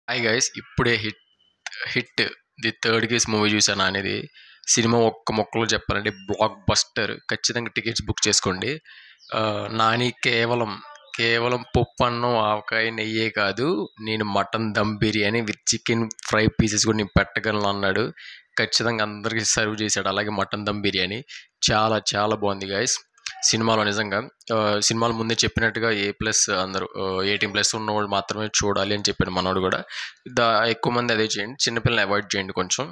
Hi guys, ఇప్పుడే hit the third case movie చూసాను అనేది. సినిమా ఒక్క ముక్కలో చెప్పాలంటే బ్లాక్ బస్టర్. ఖచ్చితంగా టికెట్స్ బుక్ చేసుకోండి. నాని కేవలం కేవలం పప్పు అన్నం ఆవకాయ నెయ్యే కాదు, నేను mutton dum biryani with chicken fry pieces కూడా నేను పెట్టగలను అన్నాడు. ఖచ్చితంగా అందరికీ సర్వ్ చేశాడు. అలాగే మటన్ దమ్ బిర్యానీ చాలా చాలా బాగుంది గైస్. సినిమాలో నిజంగా సినిమాలు ముందే చెప్పినట్టుగా అందరూ 18+ ఉన్నవాళ్ళు మాత్రమే చూడాలి అని చెప్పాడు మనోడు కూడా. ఎక్కువ మంది అదే చేయండి, చిన్నపిల్లల్ని అవాయిడ్ చేయండి కొంచెం.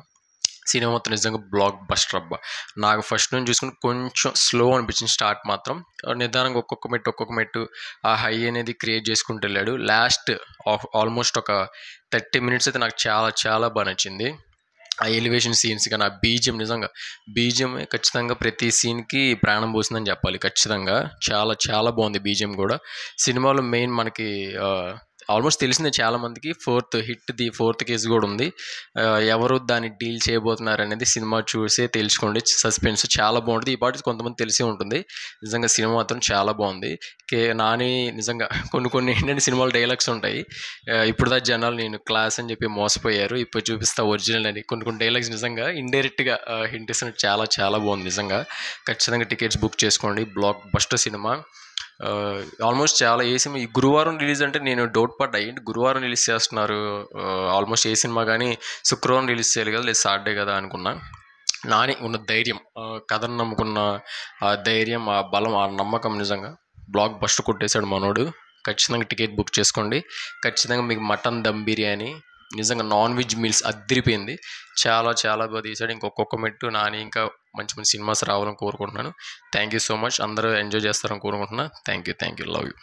సినిమా మొత్తం నిజంగా బ్లాక్ బస్టర్ అబ్బా. నాకు ఫస్ట్ నుంచి చూసుకుని కొంచెం స్లో అనిపించింది స్టార్ట్ మాత్రం. నిదానంగా ఒక్కొక్క మెట్టు ఆ హై అనేది క్రియేట్ చేసుకుంటూ వెళ్ళాడు. లాస్ట్ ఆల్మోస్ట్ ఒక 30 మినిట్స్ అయితే నాకు చాలా చాలా బాగా నచ్చింది. ఆ ఎలివేషన్ సీన్స్ కానీ ఆ బీజియం, నిజంగా బీజియం ఖచ్చితంగా ప్రతి సీన్కి ప్రాణం పోసిందని చెప్పాలి. ఖచ్చితంగా చాలా చాలా బాగుంది బీజియం కూడా. సినిమాలో మెయిన్ మనకి ఆల్మోస్ట్ తెలిసిందే చాలా మందికి, ఫోర్త్ కేసు కూడా ఉంది. ఎవరు దాన్ని డీల్ చేయబోతున్నారు అనేది సినిమా చూసే తెలుసుకోండి. సస్పెన్స్ చాలా బాగుంటుంది. ఈ పాటి కొంతమంది తెలిసే ఉంటుంది. నిజంగా సినిమా మాత్రం చాలా బాగుంది. నాని నిజంగా కొన్ని ఏంటంటే సినిమాలో డైలాగ్స్ ఉంటాయి. ఇప్పుడు దా జనాలు నేను క్లాస్ అని చెప్పి మోసపోయారు, ఇప్పుడు చూపిస్తా ఒరిజినల్ అని. కొన్ని డైలాగ్స్ నిజంగా ఇండైరెక్ట్గా హింట్ ఇస్తున్నట్టు చాలా చాలా బాగుంది నిజంగా. ఖచ్చితంగా టికెట్స్ బుక్ చేసుకోండి. Block buster cinema. ఆల్మోస్ట్ చాలా ఏ సినిమా ఈ గురువారం రిలీజ్ అంటే నేను డౌట్ పడ్డా, ఏంటి గురువారం రిలీజ్ చేస్తున్నారు, ఆల్మోస్ట్ ఏ సినిమా కానీ శుక్రవారం రిలీజ్ చేయాలి కదా, లేదు సాటర్డే కదా అనుకున్నా. నాని ఉన్న ధైర్యం, కథను నమ్ముకున్న ఆ ధైర్యం, ఆ బలం, ఆ నమ్మకం నిజంగా బ్లాక్ బస్టర్ కొట్టేశాడు మనోడు. ఖచ్చితంగా టికెట్ బుక్ చేసుకోండి. ఖచ్చితంగా మీకు మటన్ దమ్ బిర్యానీ, నిజంగా నాన్ వెజ్ మీల్స్ అద్దరిపోయింది. చాలా చాలా బాగా తీశాడు. ఇంకొక మెట్టు నాని ఇంకా మంచి మంచి సినిమాస్ రావాలని కోరుకుంటున్నాను. Thank you so much. అందరూ ఎంజాయ్ చేస్తారని కోరుకుంటున్నా. Thank you, love you.